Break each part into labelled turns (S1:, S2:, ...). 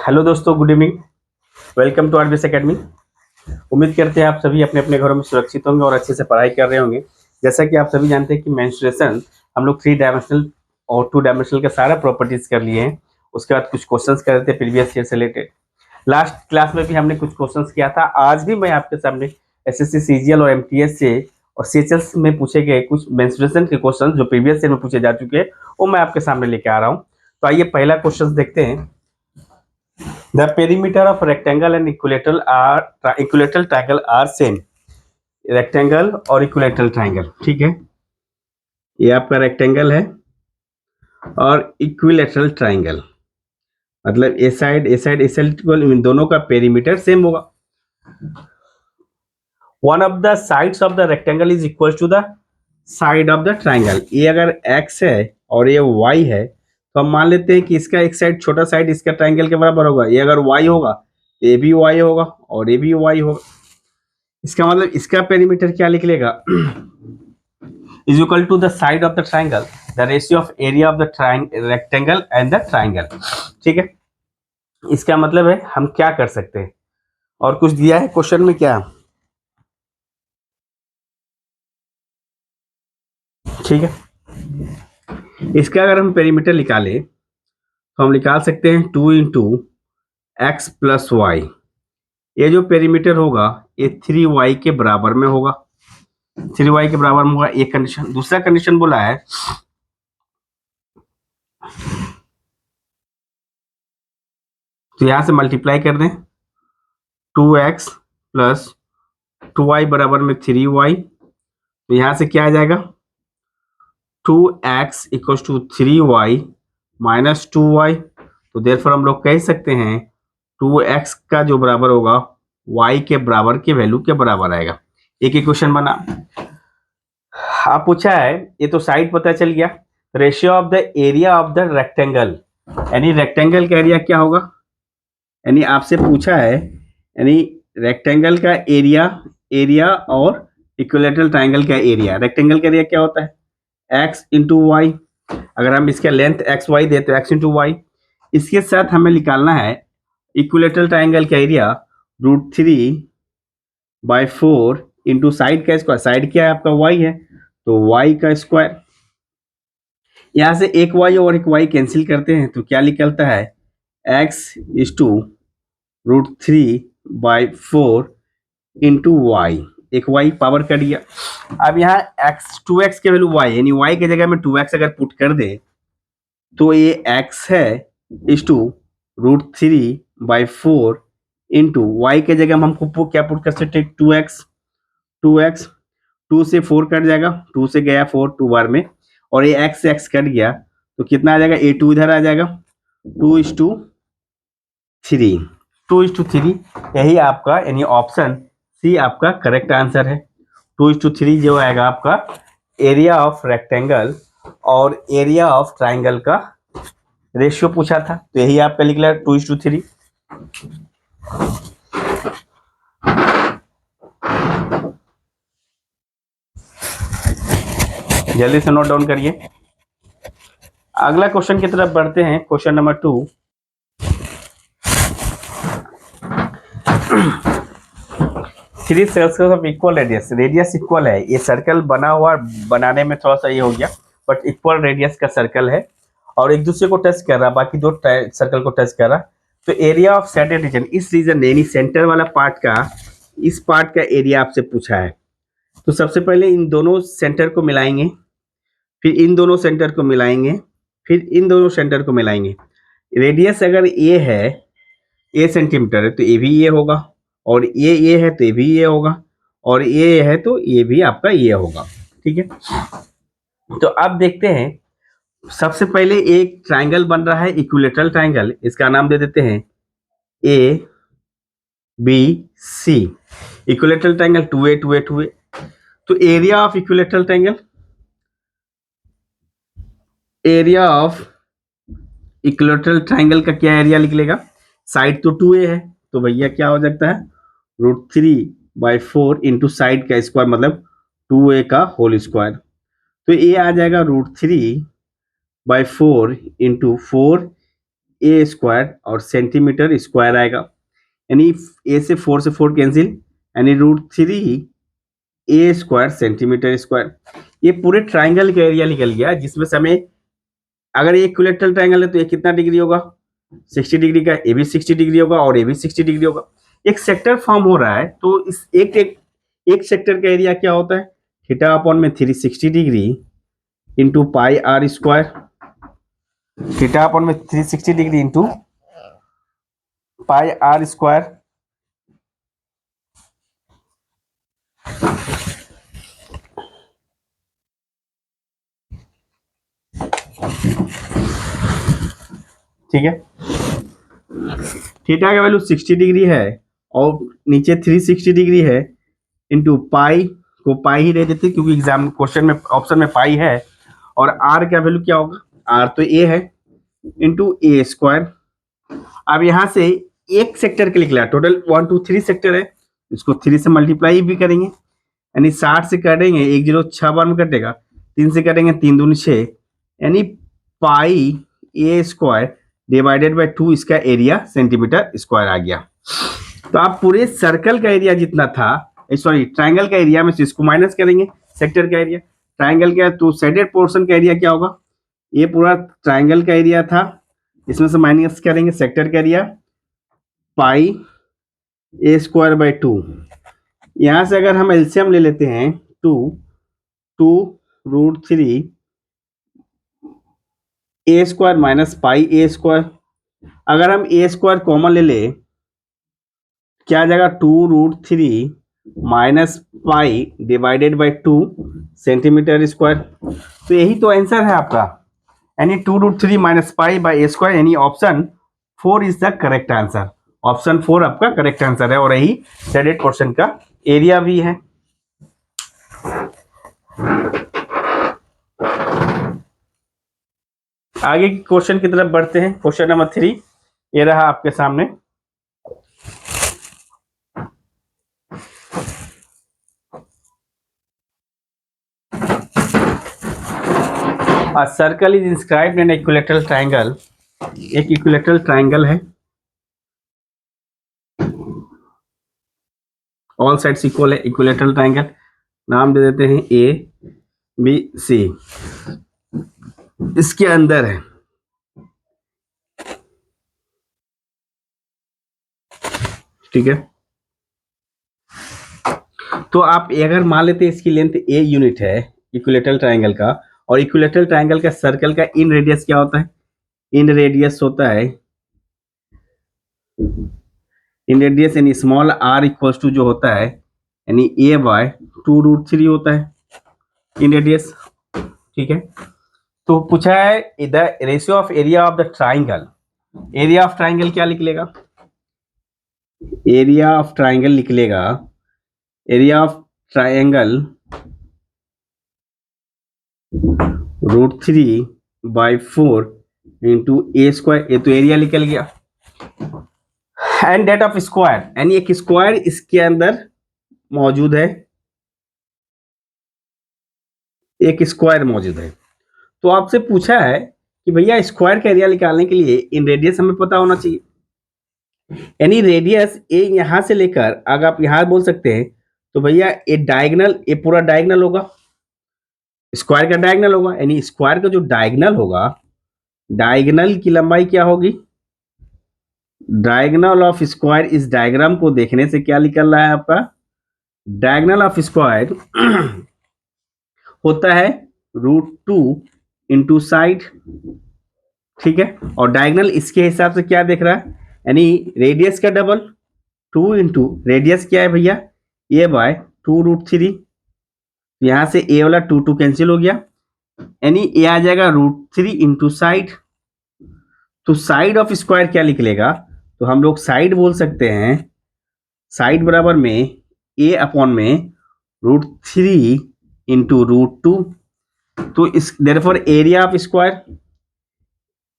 S1: Hello दोस्तों, good evening. Welcome to RBS academy. उम्मीद करते हैं आप सभी अपने अपने घरों में सुरक्षित होंगे और अच्छे से पढ़ाई कर रहे होंगे। जैसा कि आप सभी जानते हैं कि मेंस्ट्रुएशन हम लोग 3 डायमेंशनल और 2 डायमेंशनल का सारा प्रॉपर्टीज कर लिए हैं। उसके बाद कुछ क्वेश्चंस कर रहे थे प्रीवियस ईयर से रिलेटेड। लास्ट क्लास में भी हमने कुछ क्वेश्चंस किया था। आज भी मैं आपके सामने एसएससी सीजीएल और एमटीएस से और सीएचएस में पूछे गए कुछ मेंस्ट्रुएशन के क्वेश्चंस जो प्रीवियस ईयर में पूछे जा चुके हैं, वो मैं आपके सामने लेके आ रहा हूँ। तो आइए पहला क्वेश्चन देखते हैं। The perimeter of rectangle and equilateral triangle are same. Rectangle और इक्विलेटरल ट्राइंगल, ठीक है। ये आपका रेक्टेंगल है और इक्विलेटरल ट्राइंगल, मतलब ए साइड इक्वल, दोनों का पेरीमीटर सेम होगा। One of the sides of the rectangle is equal to the side of the triangle. ये अगर x है और ये y है तो हम मान लेते हैं कि इसका एक साइड, छोटा साइड इसका ट्राइंगल के बराबर होगा। ये अगर y होगा तो ये भी y होगा और ये भी y होगा। इसका मतलब इसका पेरीमीटर क्या निकलेगा? Is equal to the side of the triangle, the ratio of area of the rectangle and the triangle, ठीक है। इसका मतलब है हम क्या कर सकते हैं, और कुछ दिया है क्वेश्चन में क्या, ठीक है। इसका अगर हम पेरीमीटर निकालें तो हम निकाल सकते हैं 2 इंटू एक्स प्लस वाई। ये जो पेरीमीटर होगा ये 3y के बराबर में होगा। 3y के बराबर में होगा, एक कंडीशन। दूसरा कंडीशन बोला है तो यहां से मल्टीप्लाई कर दें, 2x प्लस 2y बराबर में 3y। तो यहां से क्या आ जाएगा, 2x equal to 3y minus 2y। तो देयरफॉर हम लोग कह सकते हैं 2x का जो बराबर होगा y के बराबर के वैल्यू के बराबर आएगा। एक ही क्वेश्चन बना। आप पूछा है, ये तो साइड पता चल गया। Ratio of the area of the rectangle, यानी रेक्टेंगल का एरिया क्या होगा, यानी आपसे पूछा है यानी रेक्टेंगल का एरिया और इक्विलेटरल ट्राइंगल का एरिया। रेक्टेंगल का एरिया क्या होता है, x इंटू वाई। अगर हम इसका लेंथ एक्स वाई दे तो x इंटू वाई। इसके साथ हमें निकालना है इक्विलेटरल ट्राइंगल का एरिया, √3/4 इंटू साइड का स्क्वायर। साइड क्या है आपका, y है, तो y का स्क्वायर। यहां से एक y और एक y कैंसिल करते हैं तो क्या निकलता है, x is to √3/4 into y. एक y पावर कट गया। अब यहाँ x के वैल्यू y, यानी y की जगह में 2x अगर पुट कर दे तो ये x है इज टू √3/4 इंटू वाई के जगह में हमको क्या पुट कर सकते हैं, 2x 2 से 4 कट जाएगा, 2 से गया 4 2 बार में, और ये x से x कट गया तो कितना आ जाएगा, a2 इधर आ जाएगा, 2:3 2:3। यही आपका यानी ऑप्शन सी आपका करेक्ट आंसर है। 2:3 जो आएगा आपका एरिया ऑफ रेक्टेंगल और एरिया ऑफ ट्राइंगल का रेशियो पूछा था, तो यही आपका निकला 2:3। जल्दी से नोट डाउन करिए। अगला क्वेश्चन की तरफ बढ़ते हैं। Question number 2। Three circles of equal radius, radius equal है। ये सर्कल बना हुआ, बनाने में थोड़ा सा ये हो गया, बट इक्वल रेडियस का सर्कल है और एक दूसरे को टच कर रहा, बाकी दो सर्कल को टच कर रहा। तो एरिया ऑफ सेंटर रीजन, इस रीजन यानी सेंटर वाला पार्ट का, इस पार्ट का एरिया आपसे पूछा है। तो सबसे पहले इन दोनों सेंटर को मिलाएंगे, फिर इन दोनों सेंटर को मिलाएंगे, फिर इन दोनों सेंटर को मिलाएंगे। रेडियस अगर ये है, ए सेंटीमीटर है तो ये भी ये होगा, और ये है तो ये भी ये होगा, और ये है तो ये भी आपका ये होगा, ठीक है। तो अब देखते हैं, सबसे पहले एक ट्राइंगल बन रहा है इक्विलेटरल ट्राइंगल, इसका नाम दे देते हैं A B C. Equilateral triangle 2a 2a 2a। तो area of equilateral triangle, area of equilateral triangle का क्या एरिया निकलेगा, साइड तो 2a है तो भैया क्या हो सकता है, √3/4 इंटू साइड का स्क्वायर, मतलब 2a का होल स्क्वायर। तो ये आ जाएगा बाई 4 इंटू 4a² और सेंटीमीटर स्क्वायर आएगा, यानी a से 4 कैंसिल, यानी √3a² सेंटीमीटर स्क्वायर। ये पूरे ट्राइंगल का एरिया निकल गया, जिसमें से हमें, अगर ये इक्विलेटरल ट्राइंगल है तो ये कितना डिग्री होगा, 60 डिग्री का, ये भी 60 डिग्री होगा और ये भी 60 डिग्री होगा। एक सेक्टर फॉर्म हो रहा है, तो इस एक सेक्टर का एरिया क्या होता है, थीटा अपॉन में 360 degree into pi are square, theta upon में 360 degree into pi are square. ठीक है, थीटा का वैल्यू 60 डिग्री है और नीचे 360 डिग्री है, इंटू पाई को पाई ही दे देते क्योंकि एग्जाम क्वेश्चन में ऑप्शन में पाई है, और आर का वैल्यू क्या होगा, आर तो ए है, इंटू ए स्क्वायर। अब यहां से एक सेक्टर के निकला, टोटल 1 2 3 सेक्टर है, इसको 3 से मल्टीप्लाई भी करेंगे, यानी 60 से करेंगे 1 0 6 बार में कटेगा, 3 से करेंगे 3 दूनी 6, यानी पाई ए स्क्वायर डिवाइडेड बाय 2, इसका एरिया सेंटीमीटर स्क्वायर आ गया। तो आप पूरे सर्कल का एरिया जितना था, सॉरी ट्राइंगल का एरिया में से इसको माइनस करेंगे, सेक्टर का एरिया, ट्राइंगल का, तो शेडेड पोर्शन का एरिया क्या होगा, ये पूरा ट्राइंगल का एरिया था, इसमें से माइनस करेंगे सेक्टर का area, pi a square by 2। यहां से अगर हम एलसीएम ले लेते हैं 2√3 ए square minus pi a square, अगर हम ए स्क्वायर कॉमन ले ले क्या आ जाएगा, 2√3 minus pi divided by 2 centimetre square. तो यही तो आंसर है आपका, यानी 2√3 minus pi by A square, यानी option 4 is the correct answer. Option 4 आपका करेक्ट आंसर है, और यही शेडेड पोर्शन का एरिया भी है। आगे की क्वेश्चन की तरफ बढ़ते हैं। क्वेश्चन नंबर 3 ये रहा आपके सामने। A circle is inscribed in an equilateral triangle। एक इक्विलेटरल ट्राइंगल है, ऑल साइड्स इक्वल है, इक्विलेटरल ट्राइंगल, नाम दे देते हैं ए बी सी। इसके अंदर है, ठीक है, तो आप अगर मान लेते हैं इसकी लेंथ ए यूनिट है इक्विलेटरल ट्राइंगल का, और इक्विलेटरल ट्राइंगल का सर्कल का इन रेडियस क्या होता है, इन रेडियस होता है, इन रेडियस यानी स्मॉल आर इक्वल्स टू जो होता है, यानी ए बाय 2√3 होता है इन रेडियस, ठीक है। तो पूछा है the ratio of area of the triangle, area of triangle क्या निकलेगा, एरिया ऑफ ट्राइंगल निकलेगा, area of triangle √3/4 into a square, ये तो एरिया निकल गया, एंड डेट ऑफ स्क्वायर, यानी एक स्क्वायर इसके अंदर मौजूद है, एक स्क्वायर मौजूद है। तो आपसे पूछा है कि भैया स्क्वायर का एरिया निकालने के लिए इन रेडियस हमें पता होना चाहिए, यानी रेडियस ए यहां से लेकर अगर आप यहां बोल सकते हैं तो भैया ये डायगनल, ये पूरा डायगनल होगा, स्क्वायर का डायगनल होगा, यानी स्क्वायर का जो डायगनल होगा, डायगनल की लंबाई क्या होगी, डायगनल ऑफ स्क्वायर, इस डायग्राम को देखने से क्या निकल रहा है आपका, डायगनल ऑफ स्क्वायर होता है √2 इंटू साइड, ठीक है, और डायगनल इसके हिसाब से क्या देख रहा है, यानी रेडियस का डबल, 2 इंटू रेडियस क्या है भैया, ए बाय 2√3, यहां से ए वाला 2 कैंसिल हो गया, यानी ए आ जाएगा √3 इंटू साइड। तो साइड ऑफ स्क्वायर क्या निकलेगा, तो हम लोग साइड बोल सकते हैं, साइड बराबर में ए अपॉन में √3 इंटू √2। तो इस therefore area of square,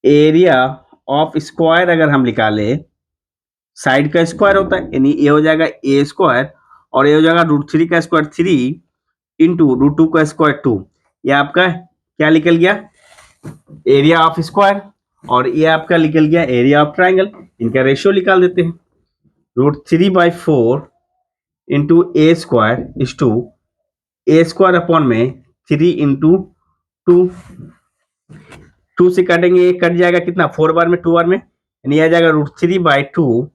S1: area of square अगर हम निकाले, साइड का स्क्वायर होता है, यानी ये हो जाएगा ए स्क्वायर, और ये हो जाएगा √3 का स्क्वायर 3 इंटू √2 का स्क्वायर 2, ये आपका क्या निकल गया, एरिया ऑफ स्क्वायर, और ये आपका निकल गया एरिया ऑफ ट्राइंगल। इनका रेशियो निकाल देते हैं। √3/4 into a square is to a square upon में 3 इंटू 2। 2 से काटेंगे, ये कट जाएगा कितना, 4 बार में 2 बार में, यानी आ जाएगा √3/2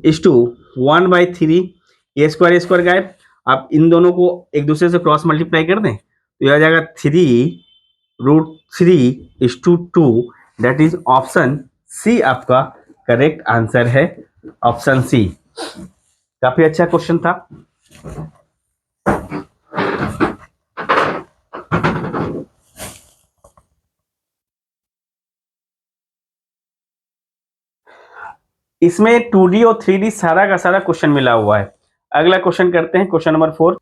S1: इज टू 1/3। ए स्क्वायर गायब। आप इन दोनों को एक दूसरे से क्रॉस मल्टीप्लाई कर दें तो यह आ जाएगा 3√3/2। दैट इज ऑप्शन सी आपका करेक्ट आंसर है, ऑप्शन सी। काफी अच्छा क्वेश्चन था। इसमें 2D और 3D सारा का सारा क्वेश्चन मिला हुआ है। अगला क्वेश्चन करते हैं, क्वेश्चन नंबर 4।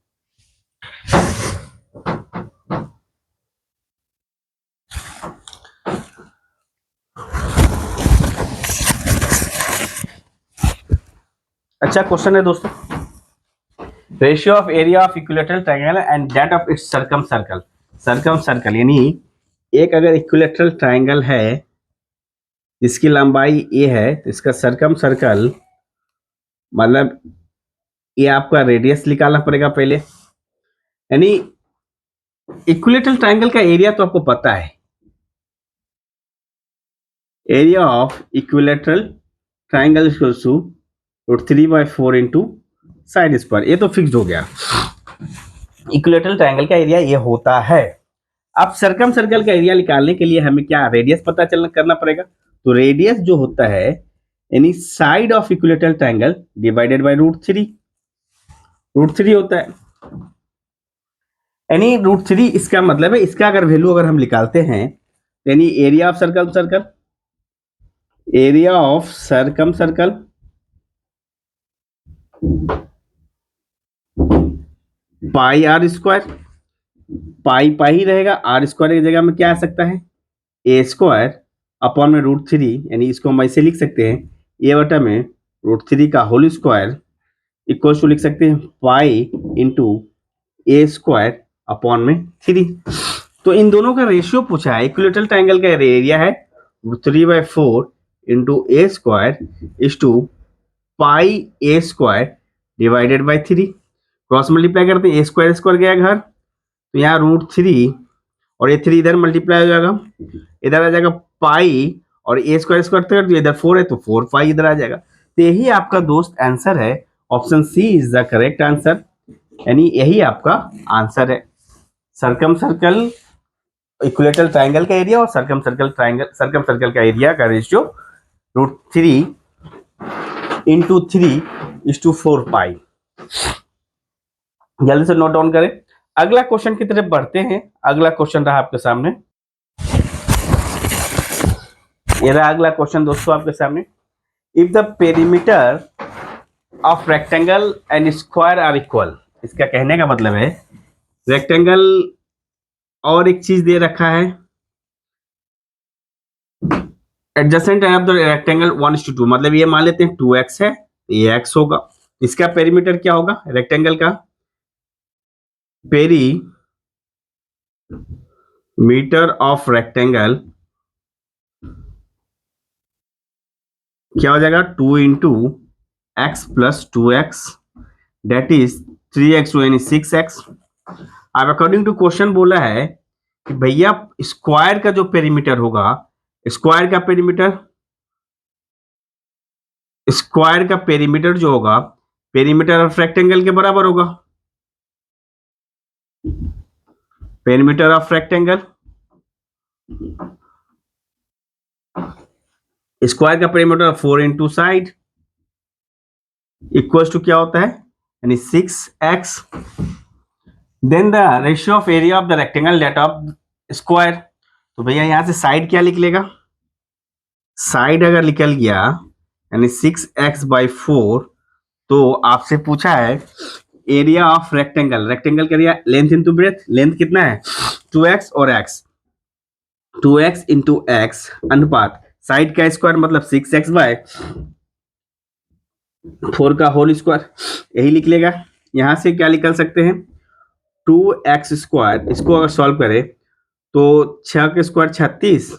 S1: अच्छा क्वेश्चन है दोस्तों, ratio of area of equilateral triangle and that of its circum circle. Circum circle यानी एक अगर इक्विलेटरल ट्रायंगल है जिसकी लंबाई ए है तो इसका सर्कम सर्कल मतलब ये आपका रेडियस निकालना पड़ेगा पहले। यानी इक्विलेटरल ट्रायंगल का एरिया तो आपको पता है, area of equilateral triangle equals to √3/4 into side square, ये तो फिक्स्ड हो गया। इक्विलेटरल ट्रायंगल का एरिया ये होता है। अब सर्कम सर्कल का एरिया निकालने के लिए हमें क्या रेडियस पता चलना करना पड़ेगा। तो रेडियस जो होता है यानी side of equilateral triangle divided by √3 होता है। यानी √3 इसका मतलब है, इसका अगर वैल्यू अगर हम निकालते हैं यानी area of circumcircle, area of circumcircle pi are square, pi pi ही रहेगा, आर स्क्वायर की जगह में क्या आ सकता है ए स्क्वायर अपॉन में √3, यानी इसको हम ऐसे लिख सकते हैं ए बटा में √3 का होल स्क्वायर इक्वल टू लिख सकते हैं pi into a square upon में 3। तो इन दोनों का रेशियो पूछा है। इक्विलेटरल ट्रायंगल का एरिया है √3/4 into a square is to pi a square divided by 3। Cross multiply करते हैं, ए स्क्वायर स्क्वायर गया घर तो यहाँ √3 और ये 3 इधर मल्टीप्लाई हो जाएगा, इधर आ जाएगा पाई और ए स्क्वायर स्क्वायर कर दिया, इधर 4 है तो 4 पाई इधर आ जाएगा। तो यही आपका दोस्त आंसर है, option C is the correct answer, यानी यही आपका आंसर है। सर्कम सर्कल इक्विलेटरल ट्रायंगल का एरिया और सर्कम सर्कल का एरिया का ratio √3 into 3 is to 4 pi. जल्दी से नोट डाउन करें। अगला क्वेश्चन की तरफ बढ़ते हैं। अगला क्वेश्चन रहा आपके सामने, ये रहा अगला क्वेश्चन दोस्तों आपके सामने। If the perimeter of rectangle and square are equal, इसका कहने का मतलब है रेक्टेंगल और एक चीज दे रखा है, एडजेसेंट है ऑफ द रेक्टेंगल 1:2, मतलब ये मान लेते हैं 2x है, ये x होगा। इसका पेरीमीटर क्या होगा, रेक्टेंगल का पेरीमीटर ऑफ रेक्टेंगल क्या हो जाएगा 2 into x plus 2x that is 3x यानी 6x। अब अकॉर्डिंग टू क्वेश्चन बोला है कि भैया स्क्वायर का जो पेरीमीटर होगा, स्क्वायर का पेरीमीटर जो होगा पेरीमीटर ऑफ रेक्टेंगल के बराबर होगा। पेरीमीटर ऑफ रेक्टेंगल, स्क्वायर का perimeter 4 into side equals to क्या होता है यानी 6x। Then the ratio of area of the rectangle that of square. तो भैया यहां से साइड क्या निकलेगा, साइड अगर निकल गया यानी 6x/4, तो आपसे पूछा है एरिया ऑफ रेक्टेंगल, रेक्टेंगल का area length into breadth, length कितना है 2x और x, 2x इंटू x अनुपात साइड का स्क्वायर मतलब 6x/4 का होल स्क्वायर, यही लिख लेगा। यहां से क्या निकल सकते हैं 2x स्क्वायर, इसको अगर सॉल्व करें तो 6 का स्क्वायर 36,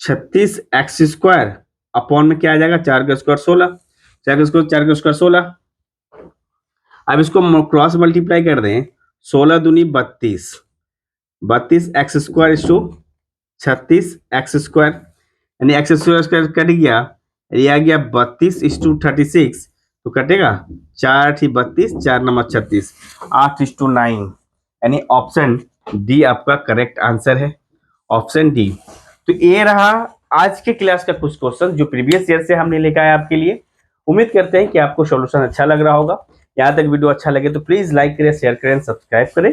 S1: 36 एक्स स्क्वायर अपॉन में क्या आ जाएगा 4 का स्क्वायर 16, 4 का स्क्वायर 16। अब इसको क्रॉस मल्टीप्लाई कर दें, 16 दूनी 32, 32 एक्स स्क्वायर इस टू 36 एक्स स्क्वायर, यानी एक्स स्क्वायर कट गया, ये आ गया 32 इस टू 36, तो कटेगा 4 8 32, 4 9 36, 8 इस टू 9, यानी ऑप्शन डी आपका करेक्ट आंसर है, ऑप्शन डी। तो ये रहा आज के क्लास का कुछ क्वेश्चन जो प्रीवियस ईयर से हमने लेकर आया आपके लिए। उम्मीद करते हैं कि आपको सॉल्यूशन अच्छा लग रहा होगा। यहाँ तक वीडियो अच्छा लगे तो प्लीज लाइक करें, शेयर करें, सब्सक्राइब करें,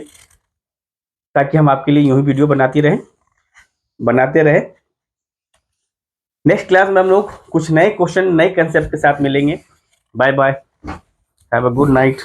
S1: ताकि हम आपके लिए यूं ही वीडियो बनाते रहे। नेक्स्ट क्लास में हम लोग कुछ नए क्वेश्चन नए कंसेप्ट के साथ मिलेंगे। Bye bye, have a good night.